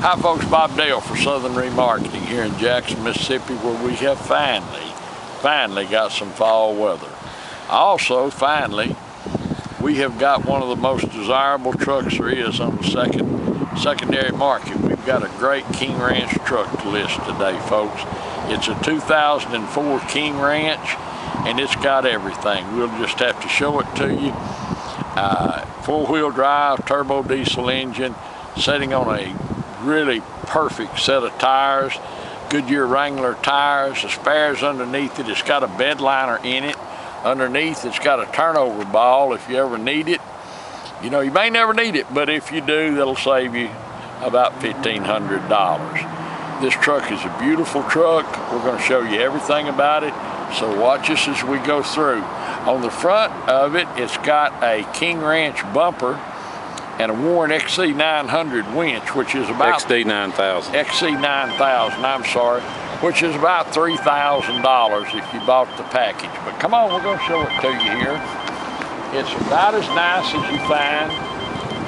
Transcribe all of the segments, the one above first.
Hi folks, Bob Dale for Southern Remarketing here in Jackson, Mississippi, where we have finally got some fall weather. Also, finally, we have got one of the most desirable trucks there is on the secondary market. We've got a great King Ranch truck to list today, folks. It's a 2004 King Ranch, and it's got everything. We'll just have to show it to you. Four-wheel drive, turbo diesel engine, sitting on a really perfect set of tires, Goodyear Wrangler tires. The spares underneath it, it's got a bed liner in it. Underneath it's got a turnover ball if you ever need it. You know, you may never need it, but if you do, that'll save you about $1,500. This truck is a beautiful truck. We're going to show you everything about it, so watch us as we go through. On the front of it, it's got a King Ranch bumper and a Warren XC900 winch, which is about XC9000, I'm sorry, which is about $3,000 if you bought the package. But come on, we're going to show it to you here. It's about as nice as you find,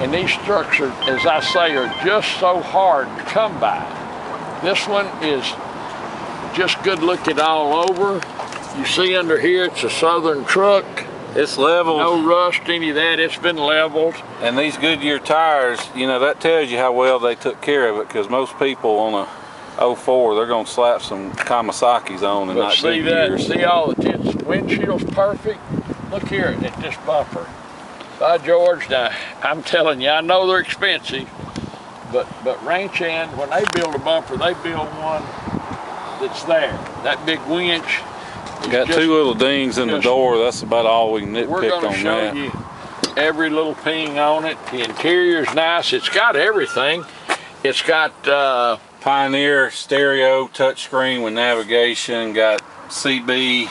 and these trucks are, as I say, are just so hard to come by. This one is just good looking all over. You see under here, it's a Southern truck. It's leveled. No rust, any of that. It's been leveled. And these Goodyear tires, you know, that tells you how well they took care of it, because most people on a 04, they're going to slap some Kawasaki's on and not see Goodyears. That, see all the tits. Windshield's perfect. Look here at this bumper. By George, now, I'm telling you, I know they're expensive, but Ranch Hand, when they build a bumper, they build one that's there. That big winch. Got two little dings in the door. That's about all we can nitpick on that. We're going to show you every little thing on it. The interior's nice. It's got everything. It's got Pioneer stereo touchscreen with navigation. Got CB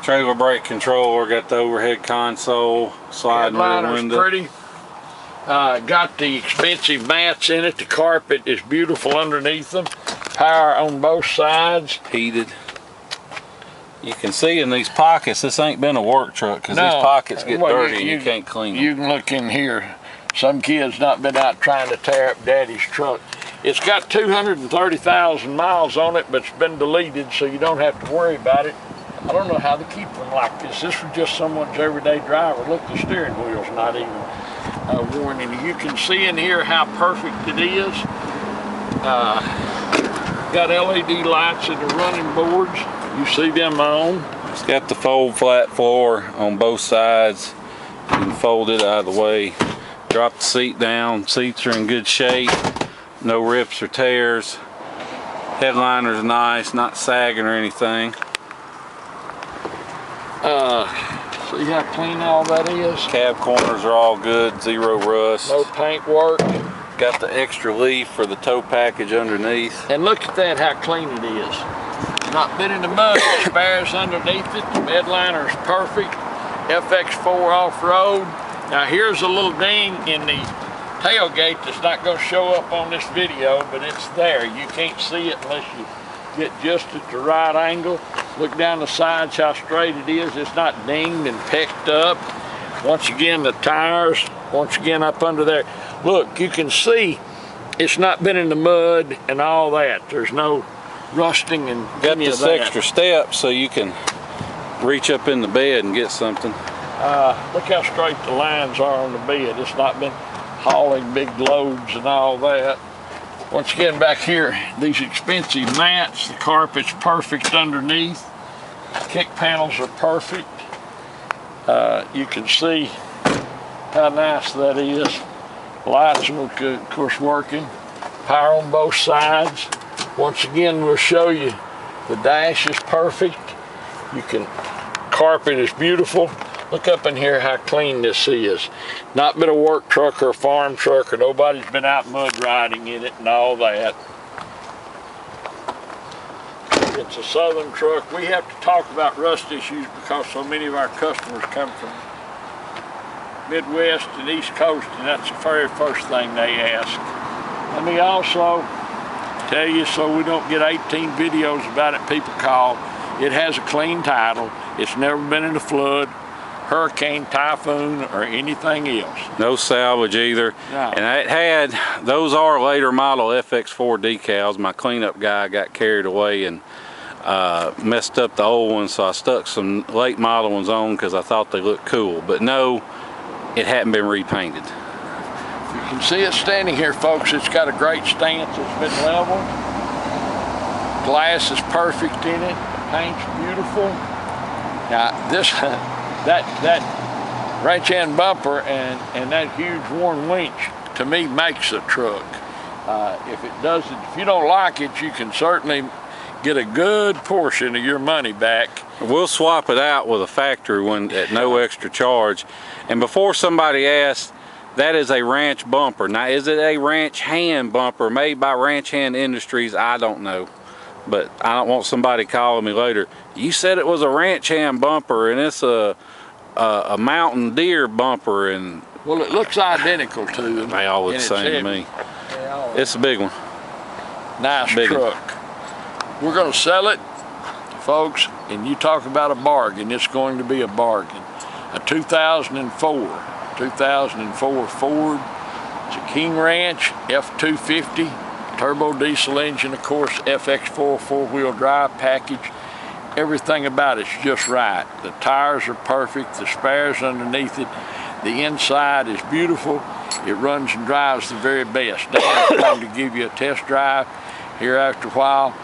trailer brake controller. Got the overhead console, sliding rear window. Pretty. Got the expensive mats in it. The carpet is beautiful underneath them. Power on both sides. Heated. You can see in these pockets, this ain't been a work truck, because these pockets get dirty and you can't clean them. You can look in here. Some kid's not been out trying to tear up Daddy's truck. It's got 230,000 miles on it, but it's been deleted, so you don't have to worry about it. I don't know how they keep them like this. This was just someone's everyday driver. Look, the steering wheel's not even worn in. You can see in here how perfect it is. Got LED lights in the running boards. You see them on. It's got the fold flat floor on both sides. You can fold it out of the way. Drop the seat down. Seats are in good shape. No rips or tears. Headliner's nice, not sagging or anything. See how clean all that is? Cab corners are all good, zero rust. No paint work. Got the extra leaf for the tow package underneath. And look at that, how clean it is. Not been in the mud. Spares underneath it. The bed liner is perfect. FX4 off-road. Now here's a little ding in the tailgate that's not going to show up on this video, but it's there. You can't see it unless you get just at the right angle. Look down the sides how straight it is. It's not dinged and pecked up. Once again, the tires, once again up under there. Look, you can see it's not been in the mud and all that. There's no rusting and got this extra step so you can reach up in the bed and get something. Look how straight the lines are on the bed. It's not been hauling big loads and all that. Once again, back here, these expensive mats, the carpet's perfect underneath. Kick panels are perfect. You can see how nice that is. Lights are, of course, working. Power on both sides. Once again, we'll show you the dash is perfect. Carpet is beautiful. Look up in here how clean this is. Not been a work truck or a farm truck, or nobody's been out mud riding in it and all that. It's a Southern truck. We have to talk about rust issues because so many of our customers come from Midwest and East Coast, and that's the very first thing they ask. Let me also tell you, so we don't get 18 videos about it, people call. It has a clean title. It's never been in a flood. hurricane, typhoon, or anything else. No salvage either. No. And it had, those are later model FX4 decals. My cleanup guy got carried away and messed up the old ones, so I stuck some late model ones on because I thought they looked cool. But no, it hadn't been repainted. You can see it standing here, folks. It's got a great stance. It's been leveled. Glass is perfect in it. The paint's beautiful. Now this, that wrench end bumper and that huge worn winch to me makes a truck. If it doesn't, if you don't like it, you can certainly get a good portion of your money back. We'll swap it out with a factory one at no extra charge. And before somebody asks, that is a ranch bumper. Now, is it a ranch hand bumper made by Ranch Hand Industries? I don't know. But I don't want somebody calling me later. You said it was a ranch hand bumper and it's a mountain deer bumper. And well, it looks identical to them. they all look the same to me. It's a big one. Nice big truck. one. We're going to sell it, folks, and you talk about a bargain. It's going to be a bargain. A 2004 Ford. It's a King Ranch F250 turbo diesel engine, of course, FX4 four-wheel drive package. Everything about it's just right. The tires are perfect, the spares underneath it, the inside is beautiful. It runs and drives the very best. Dan's going to give you a test drive here after a while.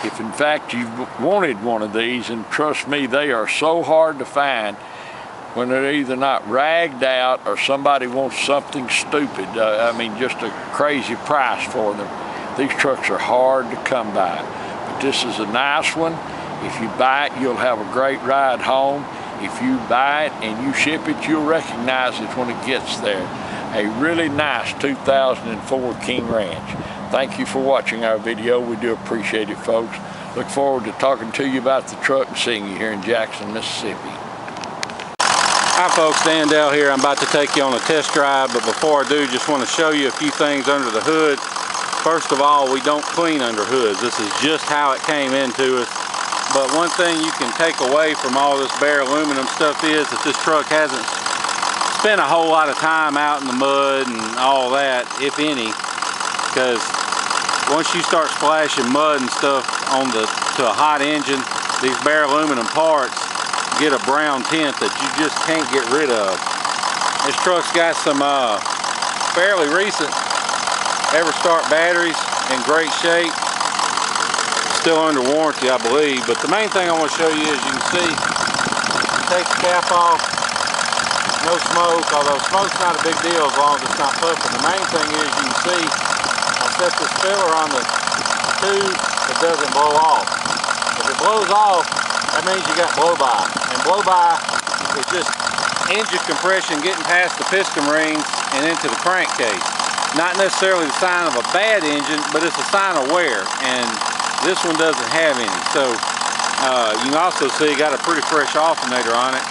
If in fact you've wanted one of these, and trust me, they are so hard to find when they're either not ragged out or somebody wants something stupid. I mean, just a crazy price for them. These trucks are hard to come by. But this is a nice one. If you buy it, you'll have a great ride home. If you buy it and you ship it, you'll recognize it when it gets there. A really nice 2004 King Ranch. Thank you for watching our video. We do appreciate it, folks. Look forward to talking to you about the truck and seeing you here in Jackson, Mississippi. Hi folks, Dan Dell here. I'm about to take you on a test drive, but before I do, just want to show you a few things under the hood. First of all, we don't clean under hoods. This is just how it came into us. But one thing you can take away from all this bare aluminum stuff is that this truck hasn't spent a whole lot of time out in the mud and all that, if any, because once you start splashing mud and stuff on to a hot engine, these bare aluminum parts get a brown tint that you just can't get rid of. This truck's got some fairly recent Everstart batteries in great shape. Still under warranty, I believe, but the main thing I want to show you is you can see, take the cap off, no smoke, although smoke's not a big deal as long as it's not puffing. The main thing is you can see I set this filler on the tube, it doesn't blow off. If it blows off, that means you got blow-by. And blow-by is just engine compression getting past the piston rings and into the crankcase. Not necessarily the sign of a bad engine, but it's a sign of wear. And this one doesn't have any. So you can also see got a pretty fresh alternator on it.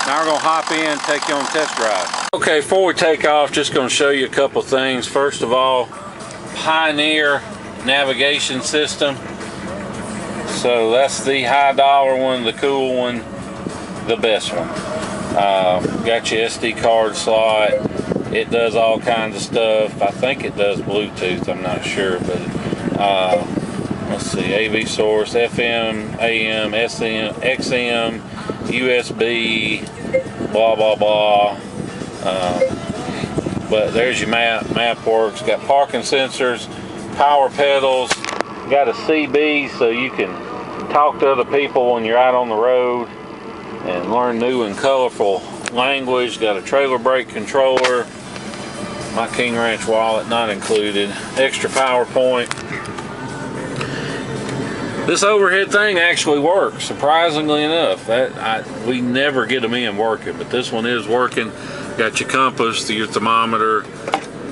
Now we're gonna hop in and take you on a test drive. Okay, before we take off, just gonna show you a couple things. First of all, Pioneer navigation system. So that's the high dollar one, the cool one, the best one. Got your SD card slot. It does all kinds of stuff. I think it does Bluetooth, I'm not sure, but let's see, AV source, FM, AM, SM, XM, USB, blah, blah, blah. But there's your map. Map works. Got parking sensors, power pedals, got a CB so you can talk to other people when you're out on the road and learn new and colorful language. Got a trailer brake controller. My King Ranch wallet not included. Extra power point. This overhead thing actually works, surprisingly enough. We never get them in working, but this one is working. Got your compass, your thermometer,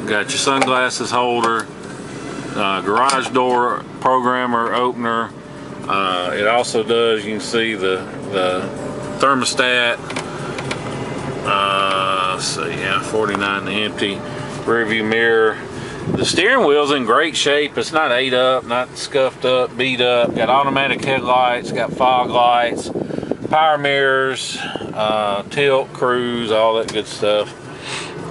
got your sunglasses holder, garage door programmer opener. It also does, you can see the thermostat. Let's see, yeah, 49 empty. Rear view mirror. The steering wheel's in great shape. It's not ate up, not scuffed up, beat up. Got automatic headlights, got fog lights, power mirrors, tilt, cruise, all that good stuff.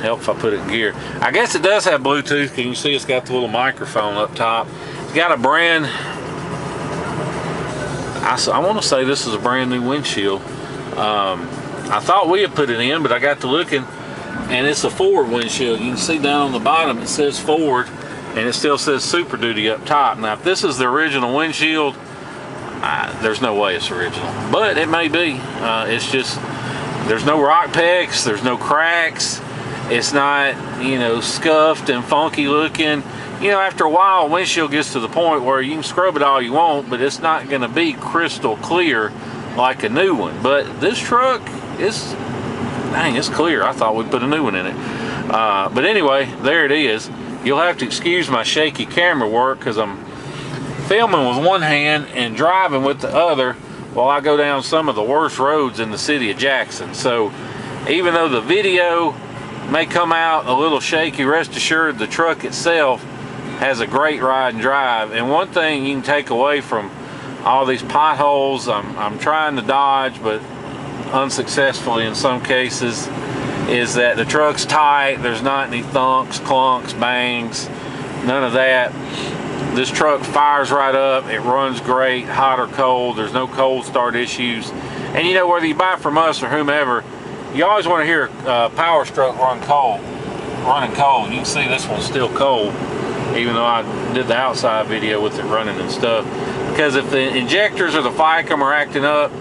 Help if I put it in gear. I guess it does have Bluetooth. Can you see it's got the little microphone up top? It's got a brand, I want to say this is a brand new windshield. I thought we had put it in, but I got to looking, and it's a Ford windshield. You can see down on the bottom it says Ford, and it still says Super Duty up top. Now, if this is the original windshield, there's no way it's original, but it may be. It's just, there's no rock pecks, there's no cracks. It's not, you know, scuffed and funky looking. You know, after a while, windshield gets to the point where you can scrub it all you want, but it's not going to be crystal clear like a new one. But this truck is, dang, it's clear. I thought we'd put a new one in it. But anyway, there it is. You'll have to excuse my shaky camera work because I'm filming with one hand and driving with the other while I go down some of the worst roads in the city of Jackson. So even though the video may come out a little shaky, rest assured the truck itself has a great ride and drive. And one thing you can take away from all these potholes I'm trying to dodge, but unsuccessfully in some cases, is that the truck's tight. There's not any thunks, clunks, bangs, none of that. This truck fires right up. It runs great, hot or cold. There's no cold start issues. And you know, whether you buy from us or whomever, you always want to hear power stroke running cold. You can see this one's still cold, even though I did the outside video with it running and stuff. Because if the injectors or the ficum are acting up,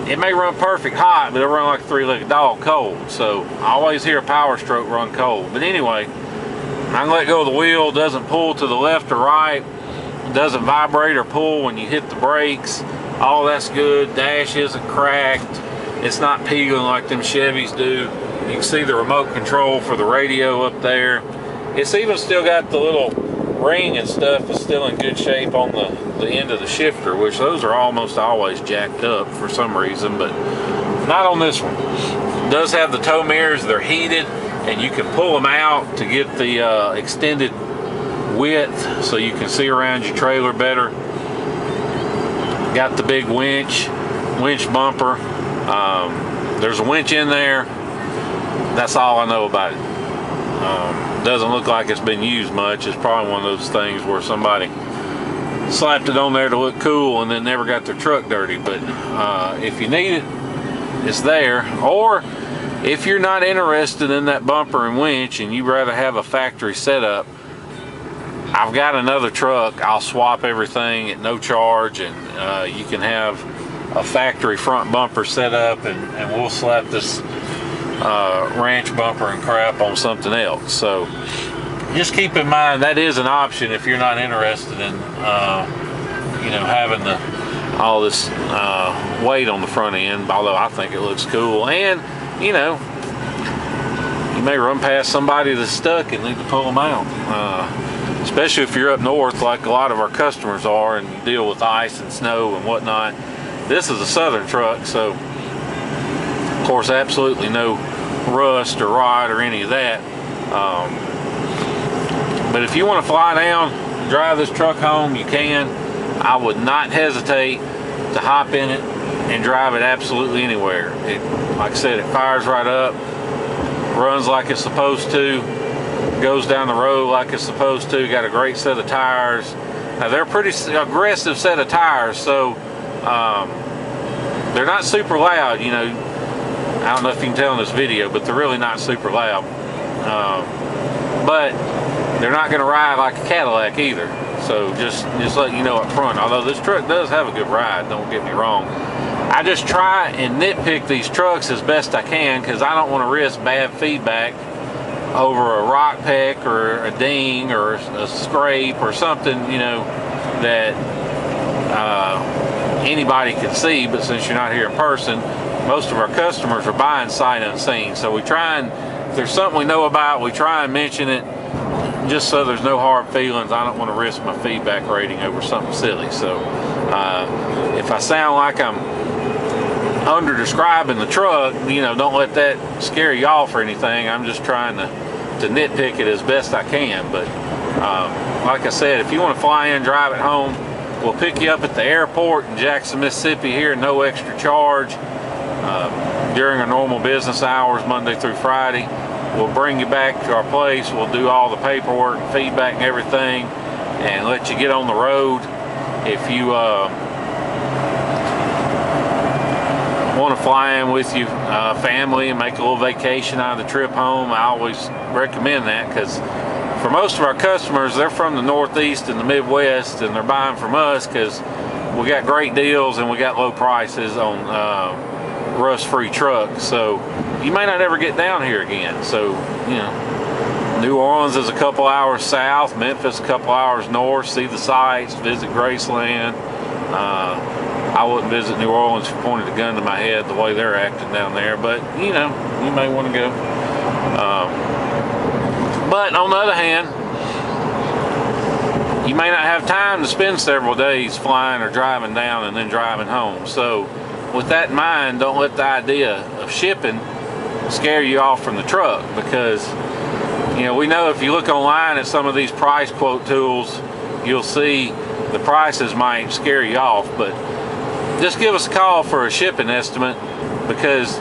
it may run perfect hot, but it'll run like a three-legged dog cold. So I always hear a power stroke run cold. But anyway, I can let go of the wheel. Doesn't pull to the left or right. Doesn't vibrate or pull when you hit the brakes. All that's good. Dash isn't cracked. It's not peeling like them Chevys do. You can see the remote control for the radio up there. It's even still got the little ring and stuff is still in good shape on the end of the shifter, which those are almost always jacked up for some reason, but not on this one. It does have the tow mirrors. They're heated, and you can pull them out to get the extended width so you can see around your trailer better. Got the big winch bumper. There's a winch in there. That's all I know about it. Doesn't look like it's been used much. It's probably one of those things where somebody slapped it on there to look cool and then never got their truck dirty. But if you need it, it's there. Or if you're not interested in that bumper and winch and you'd rather have a factory setup, I've got another truck. I'll swap everything at no charge, and you can have a factory front bumper set up, and we'll slap this ranch bumper and crap on something else. So just keep in mind that is an option if you're not interested in you know, having all this weight on the front end, although I think it looks cool. And you know, you may run past somebody that's stuck and need to pull them out, especially if you're up north like a lot of our customers are and you deal with ice and snow and whatnot. This is a southern truck, so of course absolutely no rust or rot or any of that. But if you want to fly down and drive this truck home, you can. I would not hesitate to hop in it and drive it absolutely anywhere. Like I said, it fires right up, runs like it's supposed to, goes down the road like it's supposed to. Got a great set of tires. Now they're a pretty aggressive set of tires, so they're not super loud, you know. I don't know if you can tell in this video, but they're really not super loud. But they're not going to ride like a Cadillac either. So just letting you know up front. Although this truck does have a good ride, don't get me wrong. I just try and nitpick these trucks as best I can because I don't want to risk bad feedback over a rock peck or a ding or a scrape or something, you know, that anybody can see. But since you're not here in person, most of our customers are buying sight unseen. So we try and, if there's something we know about, we try and mention it just so there's no hard feelings. I don't want to risk my feedback rating over something silly. So if I sound like I'm under describing the truck, you know, don't let that scare you off or anything. I'm just trying to nitpick it as best I can. But like I said, if you want to fly in, drive it home, We'll pick you up at the airport in Jackson, Mississippi here, no extra charge, during our normal business hours, Monday through Friday. We'll bring you back to our place. We'll do all the paperwork and feedback and everything and let you get on the road. If you want to fly in with you family and make a little vacation out of the trip home, I always recommend that, because for most of our customers, they're from the Northeast and the Midwest, and they're buying from us because we got great deals and we got low prices on rust-free trucks. So you may not ever get down here again. So, you know, New Orleans is a couple hours south, Memphis a couple hours north, see the sights, visit Graceland. I wouldn't visit New Orleans if you pointed a gun to my head the way they're acting down there, but you know, you may want to go. But on the other hand, you may not have time to spend several days flying or driving down and then driving home. So with that in mind, don't let the idea of shipping scare you off from the truck, because you know, we know if you look online at some of these price quote tools, you'll see the prices might scare you off. But just give us a call for a shipping estimate, because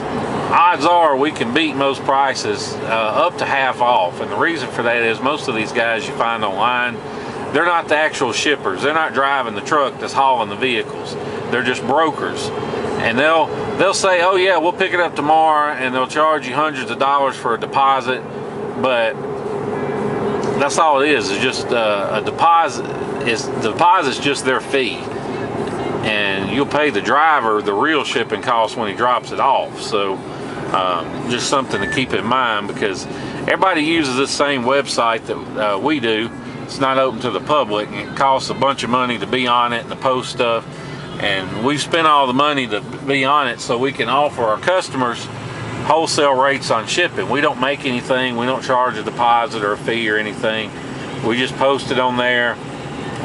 odds are we can beat most prices up to half off. And the reason for that is most of these guys you find online, they're not the actual shippers. They're not driving the truck that's hauling the vehicles. They're just brokers. And they'll say, oh yeah, we'll pick it up tomorrow, and they'll charge you hundreds of dollars for a deposit. But that's all it is just a deposit. The deposit's just their fee. And you'll pay the driver the real shipping cost when he drops it off. So just something to keep in mind, because everybody uses this same website that we do. It's not open to the public. It costs a bunch of money to be on it and to post stuff. And we spent all the money to be on it so we can offer our customers wholesale rates on shipping. We don't make anything. We don't charge a deposit or a fee or anything. We just post it on there,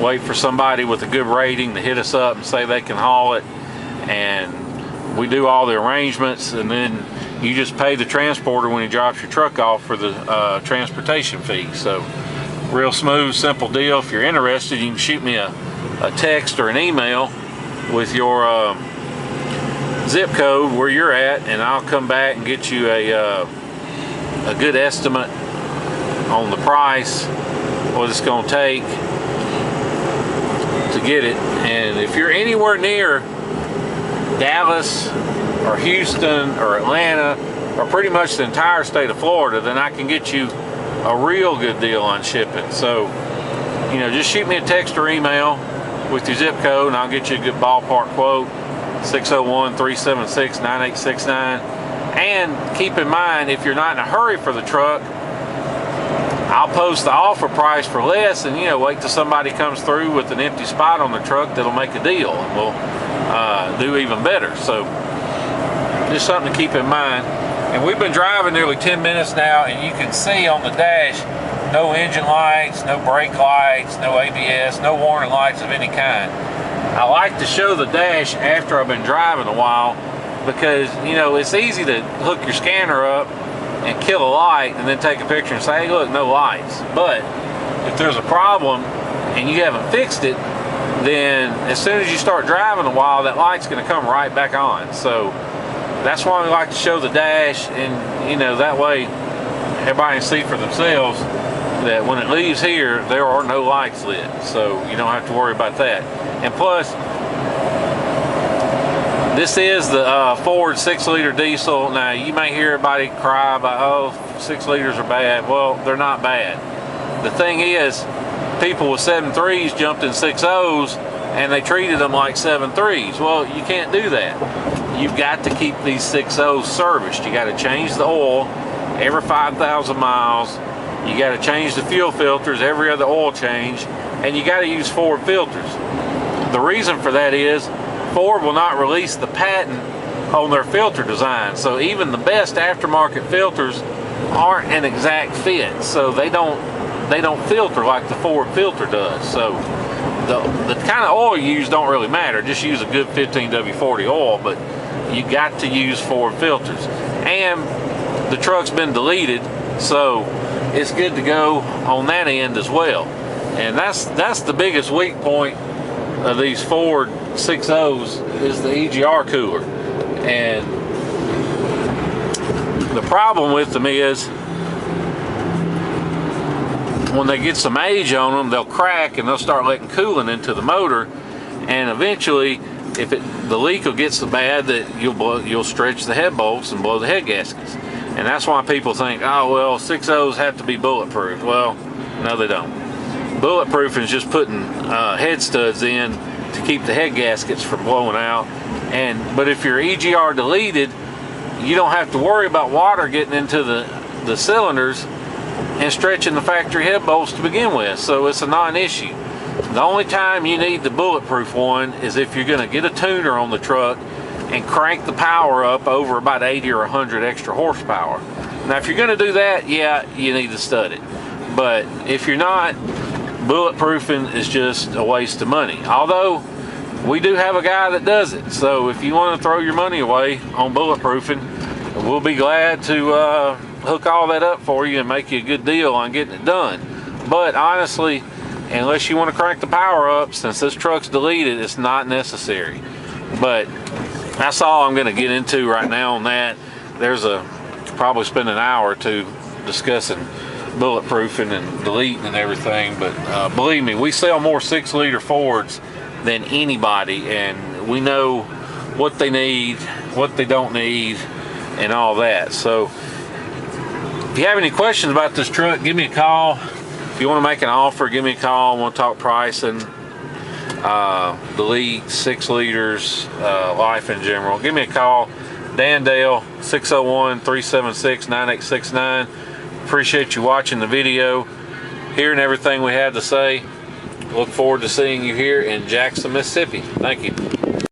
wait for somebody with a good rating to hit us up and say they can haul it, and we do all the arrangements, and then you just pay the transporter when he drops your truck off for the transportation fee. So real smooth, simple deal. If you're interested, you can shoot me a text or an email with your zip code where you're at, and I'll come back and get you a good estimate on the price, what it's going to take to get it. And if you're anywhere near Dallas or Houston or Atlanta or pretty much the entire state of Florida, then I can get you a real good deal on shipping. So, you know, just shoot me a text or email with your zip code and I'll get you a good ballpark quote. 601-376-9869. And keep in mind, if you're not in a hurry for the truck, I'll post the offer price for less, and you know, wait till somebody comes through with an empty spot on the truck that'll make a deal, and we'll do even better. So just something to keep in mind. And we've been driving nearly 10 minutes now, and you can see on the dash no engine lights, no brake lights, no ABS, no warning lights of any kind. I like to show the dash after I've been driving a while, because you know, it's easy to hook your scanner up and kill a light and then take a picture and say, hey look, no lights. But if there's a problem and you haven't fixed it, then as soon as you start driving a while, that light's going to come right back on. So that's why we like to show the dash, and you know, that way everybody can see for themselves that when it leaves here, there are no lights lit, so you don't have to worry about that. And plus, this is the Ford 6-liter diesel. Now, you may hear everybody cry about, oh, 6 liters are bad. Well, they're not bad. The thing is, people with 7.3s jumped in 6.0s and they treated them like 7.3s. Well, you can't do that. You've got to keep these 6.0s serviced. You got to change the oil every 5,000 miles. You got to change the fuel filters every other oil change, and you got to use Ford filters. The reason for that is Ford will not release the patent on their filter design, so even the best aftermarket filters aren't an exact fit. So they don't filter like the Ford filter does. So the kind of oil you use don't really matter. Just use a good 15W40 oil, but you got to use Ford filters. And the truck's been deleted, so it's good to go on that end as well. And that's the biggest weak point of these Ford 6.0s is the EGR cooler. And the problem with them is when they get some age on them, they'll crack and they'll start letting coolant into the motor, and eventually if the leak will get so bad that you'll stretch the head bolts and blow the head gaskets. And that's why people think, oh well, 6.0s have to be bulletproof. Well, no they don't. Bulletproof is just putting head studs in to keep the head gaskets from blowing out. But if you're EGR deleted, you don't have to worry about water getting into the cylinders and stretching the factory head bolts to begin with, so it's a non-issue. The only time you need the bulletproof one is if you're going to get a tuner on the truck and crank the power up over about 80 or 100 extra horsepower. Now if you're going to do that, yeah, you need to stud it. But if you're not, bulletproofing is just a waste of money. Although we do have a guy that does it, so if you want to throw your money away on bulletproofing, we'll be glad to hook all that up for you and make you a good deal on getting it done. But honestly, unless you want to crank the power up, since this truck's deleted, it's not necessary. But that's all I'm going to get into right now on that. Probably spend an hour or two discussing bulletproofing and deleting and everything, but believe me, we sell more 6-liter Fords than anybody, and we know what they need, what they don't need, and all that. So if you have any questions about this truck, give me a call. If you want to make an offer, give me a call. I want to talk pricing, delete, 6 liters, life in general. Give me a call. Dan Dale, 601-376-9869. Appreciate you watching the video, hearing everything we had to say. Look forward to seeing you here in Jackson, Mississippi. Thank you.